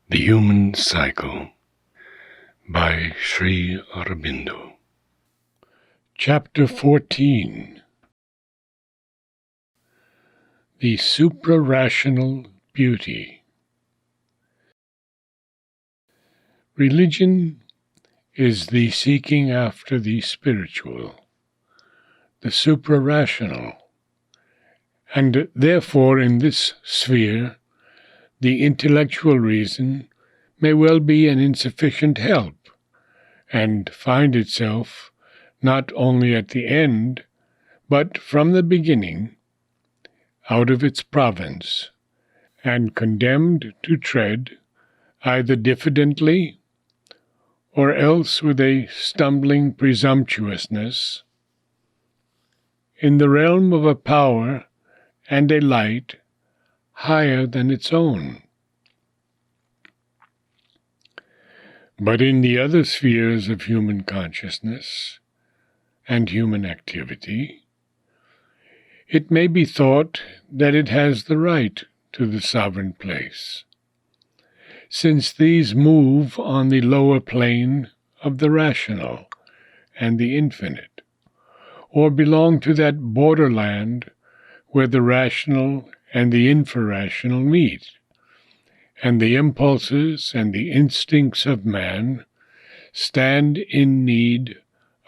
The Human Cycle by Sri Aurobindo. Chapter 14. The Supra-Rational Beauty. Religion is the seeking after the spiritual, the supra-rational, and therefore in this sphere the intellectual reason may well be an insufficient help, and find itself not only at the end, but from the beginning, out of its province, and condemned to tread, either diffidently, or else with a stumbling presumptuousness, in the realm of a power and a light higher than its own. But in the other spheres of human consciousness and human activity, it may be thought that it has the right to the sovereign place, since these move on the lower plane of the rational and the infinite, or belong to that borderland where the rational and the infrarational meet, and the impulses and the instincts of man stand in need,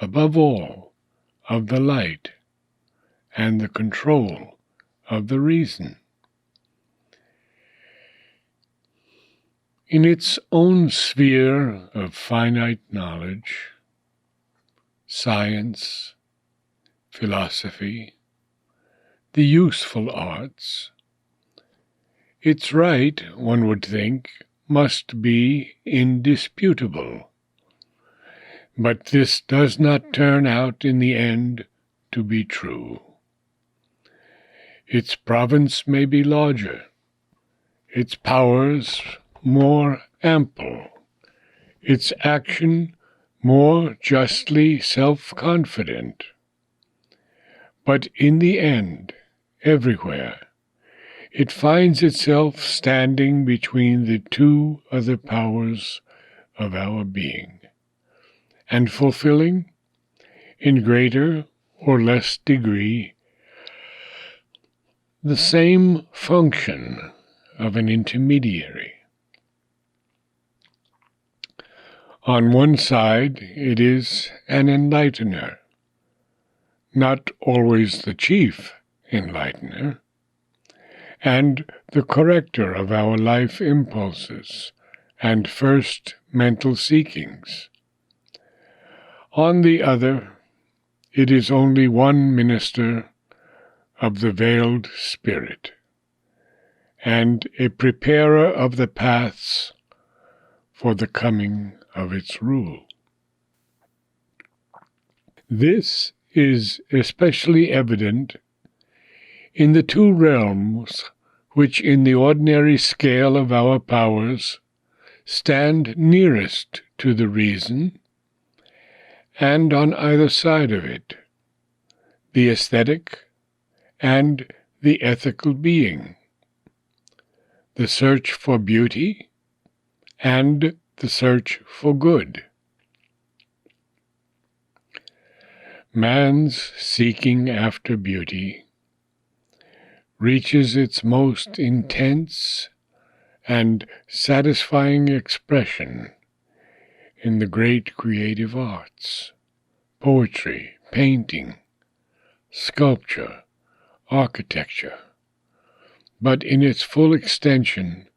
above all, of the light and the control of the reason. In its own sphere of finite knowledge, science, philosophy, the useful arts, its right, one would think, must be indisputable. But this does not turn out in the end to be true. Its province may be larger, its powers more ample, its action more justly self-confident. But in the end, everywhere, it finds itself standing between the two other powers of our being, and fulfilling, in greater or less degree, the same function of an intermediary. On one side, it is an enlightener, not always the chief enlightener, and the corrector of our life impulses and first mental seekings. On the other, it is only one minister of the veiled spirit, and a preparer of the paths for the coming of its rule. This is especially evident in the two realms which in the ordinary scale of our powers stand nearest to the reason, and on either side of it, the aesthetic and the ethical being, the search for beauty and the search for good. Man's seeking after beauty reaches its most intense and satisfying expression in the great creative arts, poetry, painting, sculpture, architecture. But in its full extension,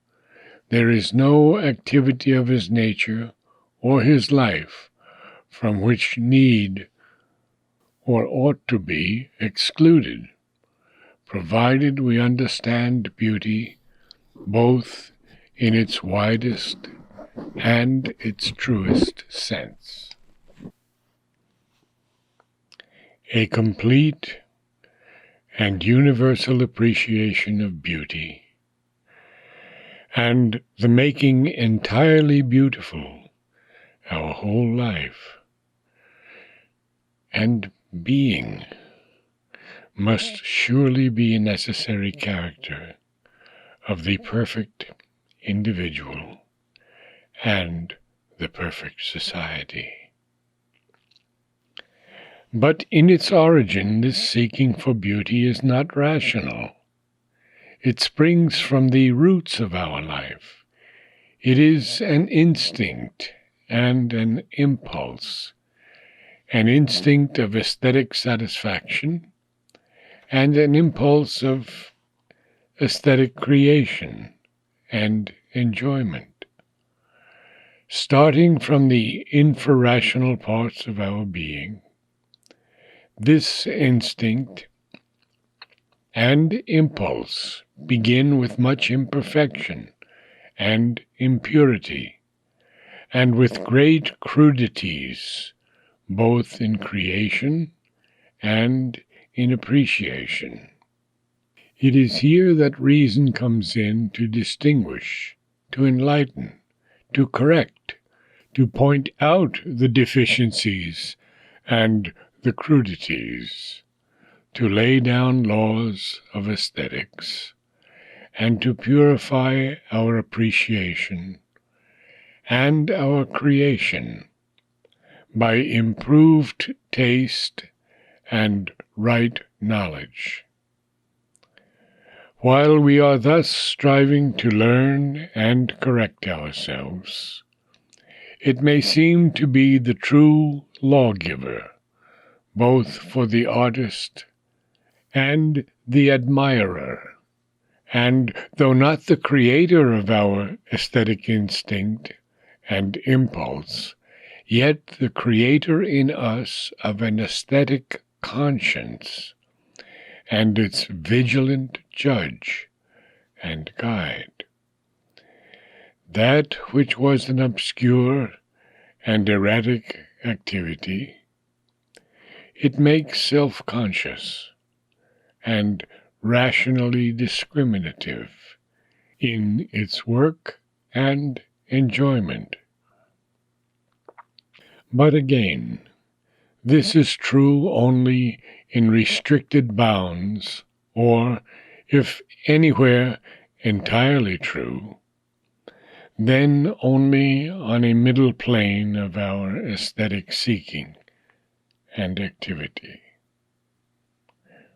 there is no activity of his nature or his life from which need or ought to be excluded, provided we understand beauty both in its widest and its truest sense. A complete and universal appreciation of beauty, and the making entirely beautiful our whole life, and being, must surely be a necessary character of the perfect individual and the perfect society. But in its origin, this seeking for beauty is not rational. It springs from the roots of our life. It is an instinct and an impulse, an instinct of aesthetic satisfaction and an impulse of aesthetic creation and enjoyment. Starting from the infrarational parts of our being, this instinct and impulse begin with much imperfection and impurity, and with great crudities, both in creation and in appreciation. It is here that reason comes in to distinguish, to enlighten, to correct, to point out the deficiencies and the crudities, to lay down laws of aesthetics, and to purify our appreciation and our creation by improved taste and right knowledge. While we are thus striving to learn and correct ourselves, it may seem to be the true lawgiver, both for the artist and the admirer, and though not the creator of our aesthetic instinct and impulse, yet the creator in us of an aesthetic conscience, and its vigilant judge and guide. That which was an obscure and erratic activity, it makes self-conscious and rationally discriminative in its work and enjoyment. But again, this is true only in restricted bounds, or, if anywhere entirely true, then only on a middle plane of our aesthetic seeking and activity,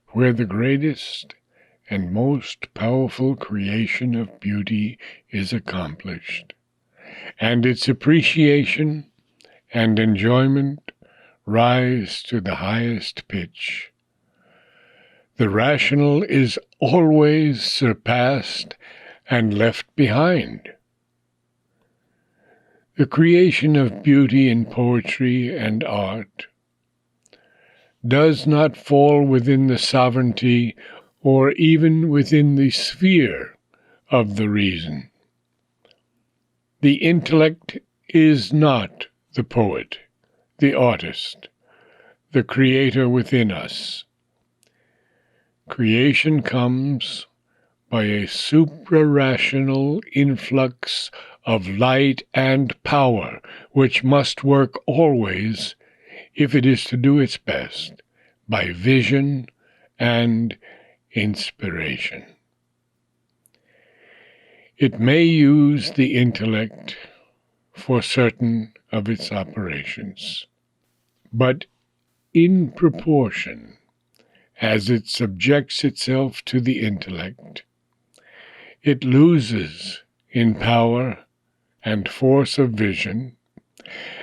where the greatest and most powerful creation of beauty is accomplished, and its appreciation and enjoyment rise to the highest pitch. The rational is always surpassed and left behind. The creation of beauty in poetry and art does not fall within the sovereignty or even within the sphere of the reason. The intellect is not the poet, the artist, the creator within us. Creation comes by a suprarational influx of light and power, which must work always, if it is to do its best, by vision and inspiration. It may use the intellect for certain of its operations, but in proportion as it subjects itself to the intellect, it loses in power and force of vision,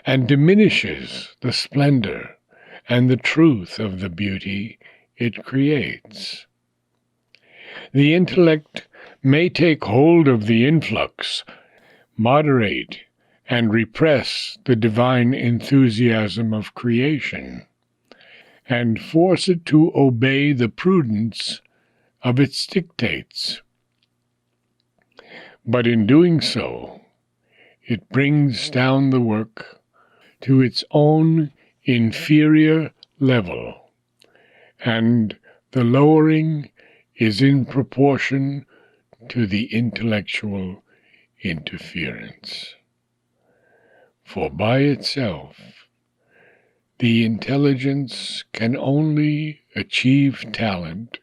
and diminishes the splendor and the truth of the beauty it creates. The intellect may take hold of the influx, moderate and repress the divine enthusiasm of creation, and force it to obey the prudence of its dictates. But in doing so, it brings down the work to its own inferior level, and the lowering is in proportion to the intellectual interference. For by itself, the intelligence can only achieve talent,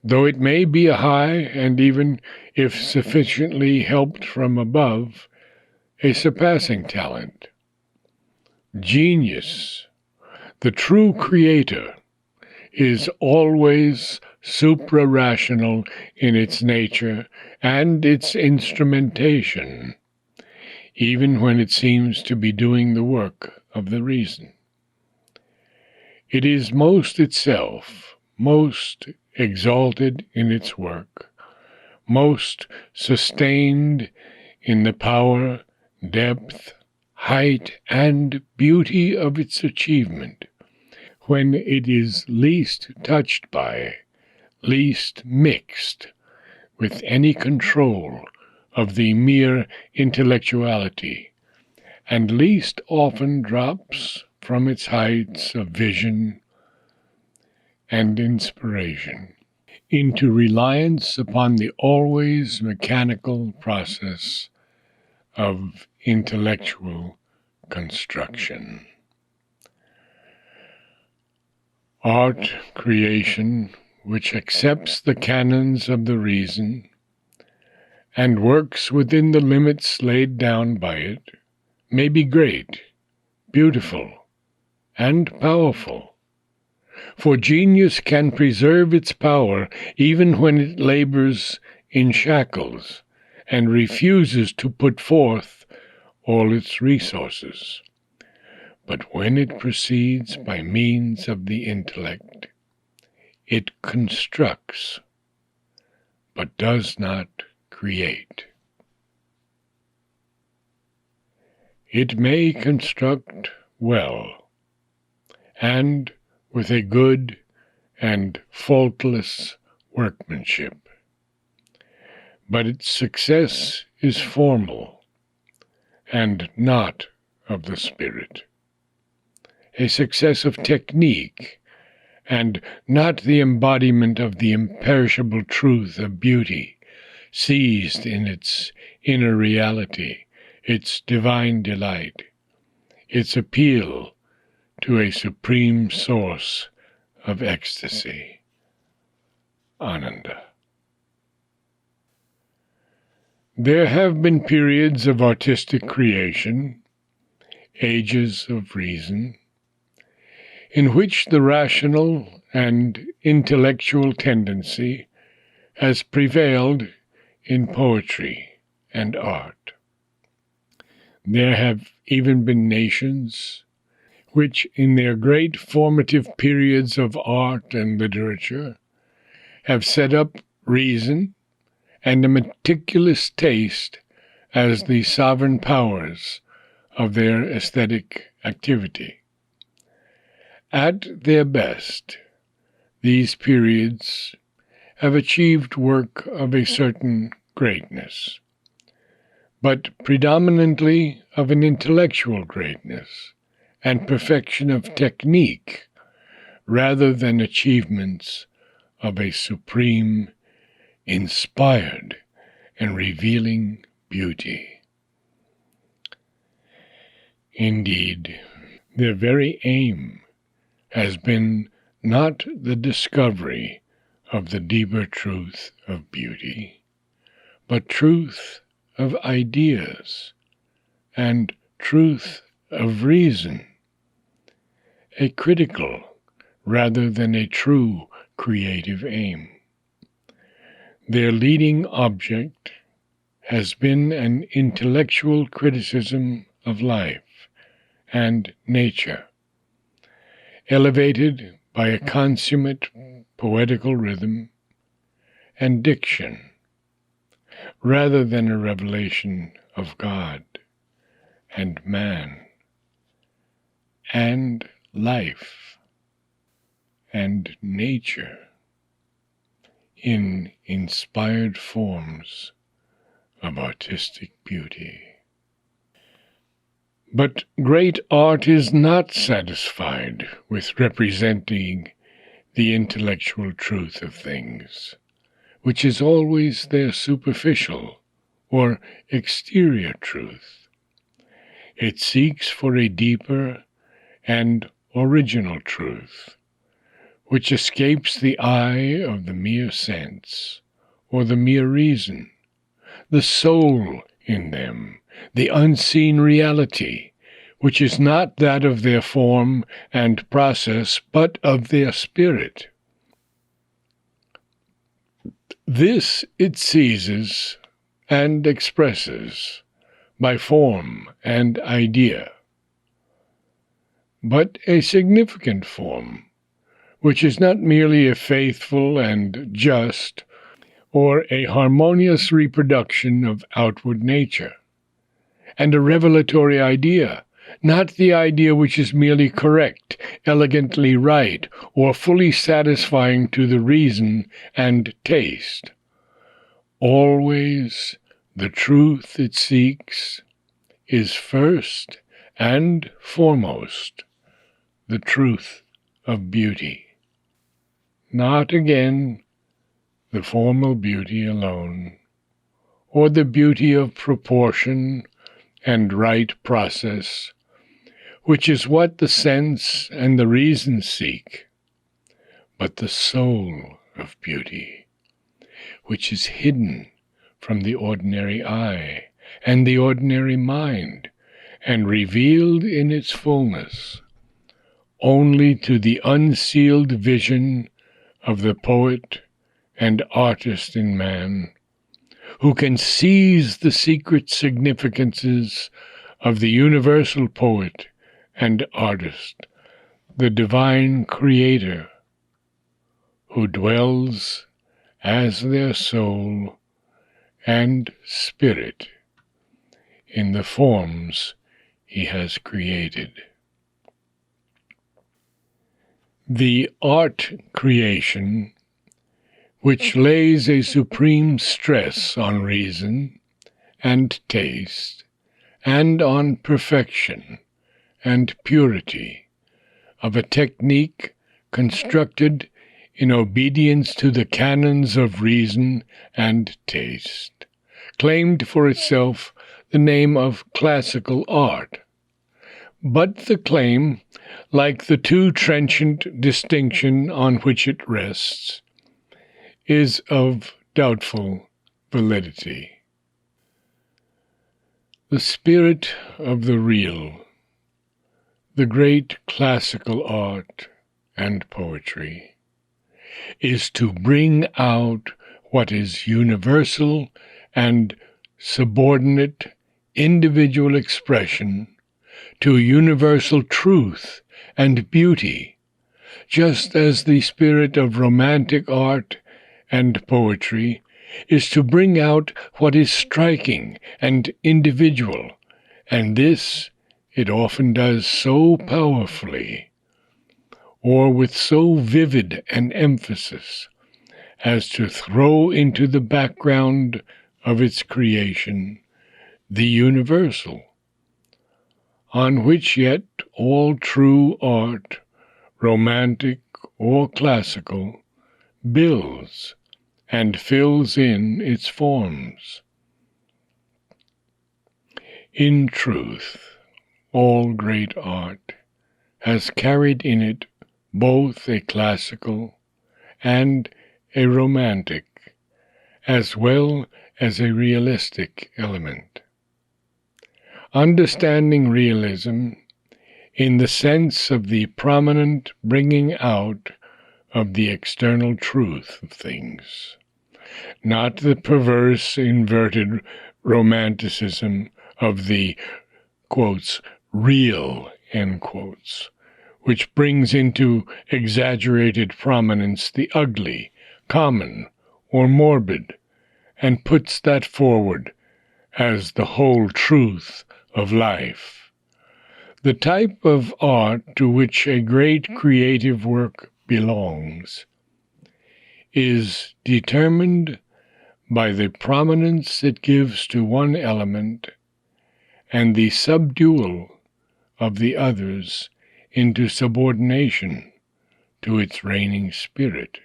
though it may be a high and even, if sufficiently helped from above, a surpassing talent. Genius, the true creator, is always supra-rational in its nature and its instrumentation, even when it seems to be doing the work of the reason. It is most itself, most exalted in its work, most sustained in the power, depth, height, and beauty of its achievement, when it is least touched by, least mixed with any control of the mere intellectuality, and least often drops from its heights of vision and inspiration into reliance upon the always mechanical process of intellectual construction. Art creation, which accepts the canons of the reason and works within the limits laid down by it, may be great, beautiful, and powerful. For genius can preserve its power even when it labors in shackles and refuses to put forth all its resources. But when it proceeds by means of the intellect, it constructs, but does not create. It may construct well, and with a good and faultless workmanship, but its success is formal and not of the spirit, a success of technique and not the embodiment of the imperishable truth of beauty, seized in its inner reality, its divine delight, its appeal to a supreme source of ecstasy, Ananda. There have been periods of artistic creation, ages of reason, in which the rational and intellectual tendency has prevailed in poetry and art. There have even been nations which, in their great formative periods of art and literature, have set up reason and a meticulous taste as the sovereign powers of their aesthetic activity. At their best, these periods have achieved work of a certain greatness, but predominantly of an intellectual greatness and perfection of technique, rather than achievements of a supreme, inspired, and revealing beauty. Indeed, their very aim has been not the discovery of the deeper truth of beauty, but truth of ideas and truth of reason, a critical rather than a true creative aim. Their leading object has been an intellectual criticism of life and nature, elevated by a consummate poetical rhythm and diction, rather than a revelation of God and man and life and nature in inspired forms of artistic beauty. But great art is not satisfied with representing the intellectual truth of things, which is always their superficial or exterior truth. It seeks for a deeper and original truth, which escapes the eye of the mere sense or the mere reason. The soul in them the unseen reality, which is not that of their form and process, but of their spirit. This it seizes and expresses by form and idea, but a significant form, which is not merely a faithful and just or a harmonious reproduction of outward nature, and a revelatory idea, not the idea which is merely correct, elegantly right, or fully satisfying to the reason and taste. Always the truth it seeks is first and foremost the truth of beauty. Not again the formal beauty alone, or the beauty of proportion and right process, which is what the sense and the reason seek, but the soul of beauty, which is hidden from the ordinary eye and the ordinary mind, and revealed in its fullness only to the unsealed vision of the poet and artist in man, who can seize the secret significances of the universal poet and artist, the divine creator, who dwells as their soul and spirit in the forms he has created. The art creation, which lays a supreme stress on reason and taste, and on perfection and purity of a technique constructed in obedience to the canons of reason and taste, claimed for itself the name of classical art. But the claim, like the too trenchant distinction on which it rests, is of doubtful validity. The spirit of the real, the great classical art and poetry, is to bring out what is universal and subordinate individual expression to universal truth and beauty, just as the spirit of romantic art and poetry is to bring out what is striking and individual, and this it often does so powerfully, or with so vivid an emphasis, as to throw into the background of its creation the universal, on which yet all true art, romantic or classical, builds and fills in its forms. In truth, all great art has carried in it both a classical and a romantic, as well as a realistic element. Understanding realism in the sense of the prominent bringing out of the external truth of things, not the perverse, inverted romanticism of the, quotes, real, end quotes, which brings into exaggerated prominence the ugly, common, or morbid, and puts that forward as the whole truth of life. The type of art to which a great creative work belongs is determined by the prominence it gives to one element and the subdual of the others into subordination to its reigning spirit.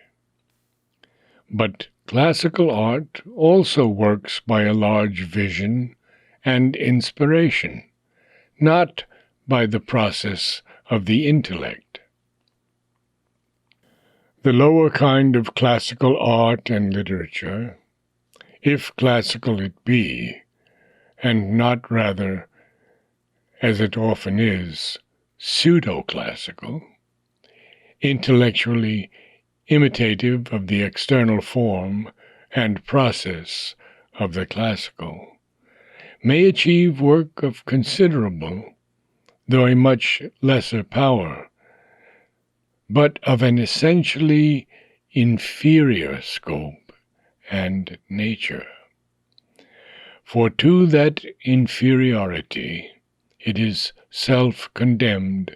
But classical art also works by a large vision and inspiration, not by the process of the intellect. The lower kind of classical art and literature, if classical it be, and not rather, as it often is, pseudo-classical, intellectually imitative of the external form and process of the classical, may achieve work of considerable, though a much lesser power, but of an essentially inferior scope and nature. For to that inferiority it is self-condemned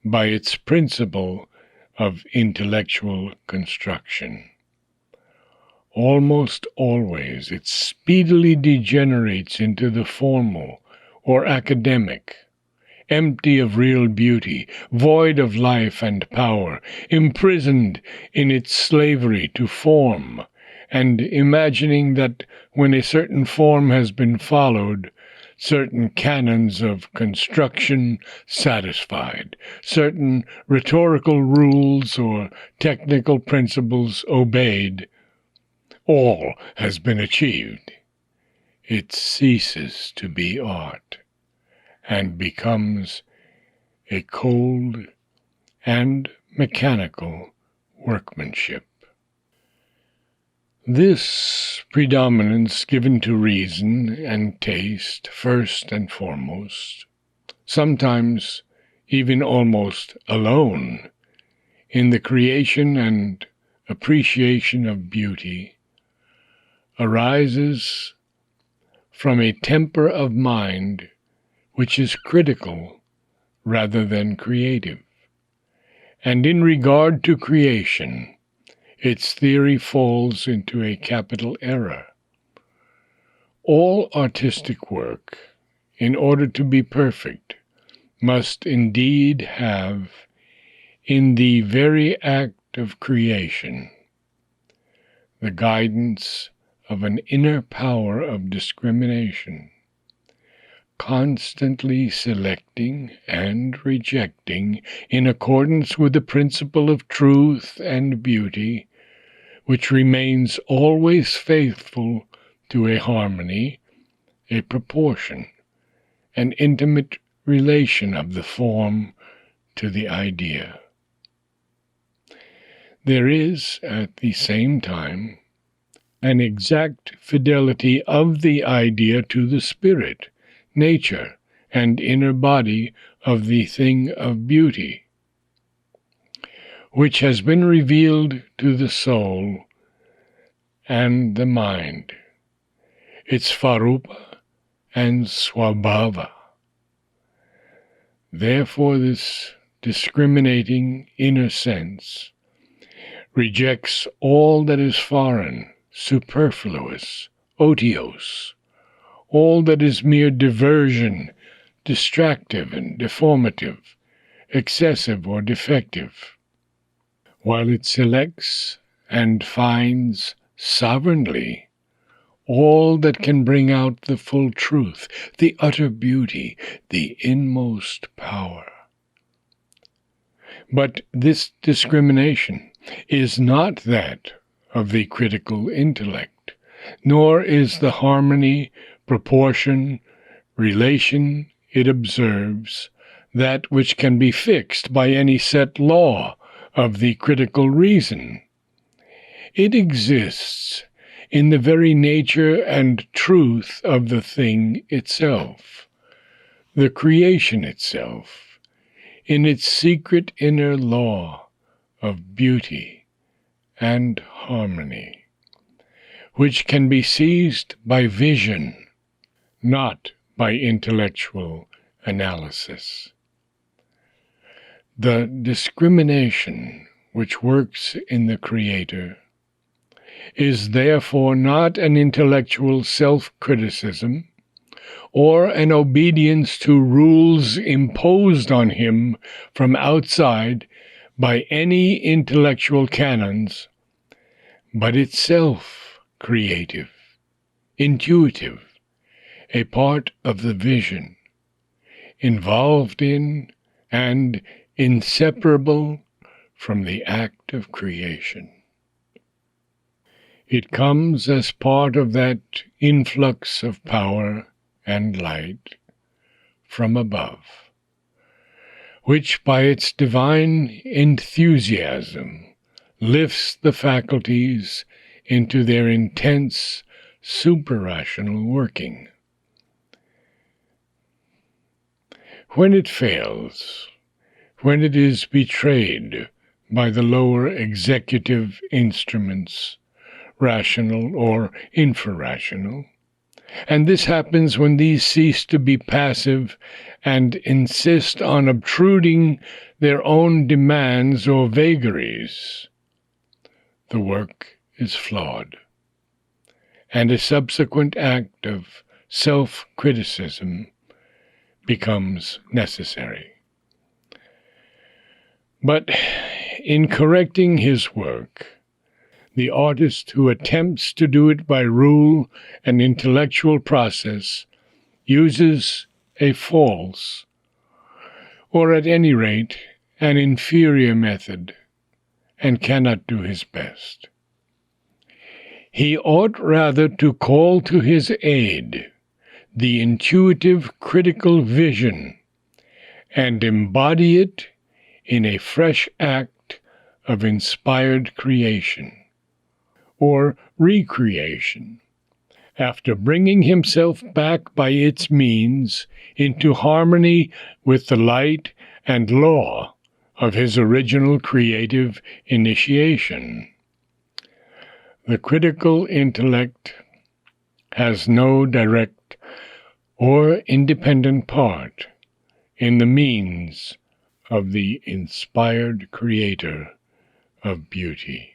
by its principle of intellectual construction. Almost always it speedily degenerates into the formal or academic, empty of real beauty, void of life and power, imprisoned in its slavery to form, and imagining that when a certain form has been followed, certain canons of construction satisfied, certain rhetorical rules or technical principles obeyed, all has been achieved. It ceases to be art and becomes a cold and mechanical workmanship. This predominance given to reason and taste first and foremost, sometimes even almost alone, in the creation and appreciation of beauty, arises from a temper of mind which is critical rather than creative. And in regard to creation, its theory falls into a capital error. All artistic work, in order to be perfect, must indeed have, in the very act of creation, the guidance of an inner power of discrimination, constantly selecting and rejecting in accordance with the principle of truth and beauty, which remains always faithful to a harmony, a proportion, an intimate relation of the form to the idea. There is, at the same time, an exact fidelity of the idea to the spirit, nature, and inner body of the thing of beauty, which has been revealed to the soul and the mind, its Svarupa and Swabhava. Therefore this discriminating inner sense rejects all that is foreign, superfluous, otiose, all that is mere diversion, distractive and deformative, excessive or defective, while it selects and finds sovereignly all that can bring out the full truth, the utter beauty, the inmost power. But this discrimination is not that of the critical intellect, nor is the harmony, proportion, relation it observes that which can be fixed by any set law of the critical reason. It exists in the very nature and truth of the thing itself, the creation itself, in its secret inner law of beauty and harmony, which can be seized by vision, not by intellectual analysis. The discrimination which works in the Creator is therefore not an intellectual self-criticism or an obedience to rules imposed on him from outside by any intellectual canons, but itself creative, intuitive, a part of the vision, involved in and inseparable from the act of creation. It comes as part of that influx of power and light from above, which by its divine enthusiasm lifts the faculties into their intense suprarational working. When it fails, when it is betrayed by the lower executive instruments, rational or infrarational, and this happens when these cease to be passive and insist on obtruding their own demands or vagaries, the work is flawed, and a subsequent act of self-criticism becomes necessary. But in correcting his work, the artist who attempts to do it by rule and intellectual process uses a false, or at any rate an inferior method, and cannot do his best. He ought rather to call to his aid the intuitive critical vision and embody it in a fresh act of inspired creation, or recreation, after bringing himself back by its means into harmony with the light and law of his original creative initiation. The critical intellect has no direct or independent part in the means of the inspired creator of beauty.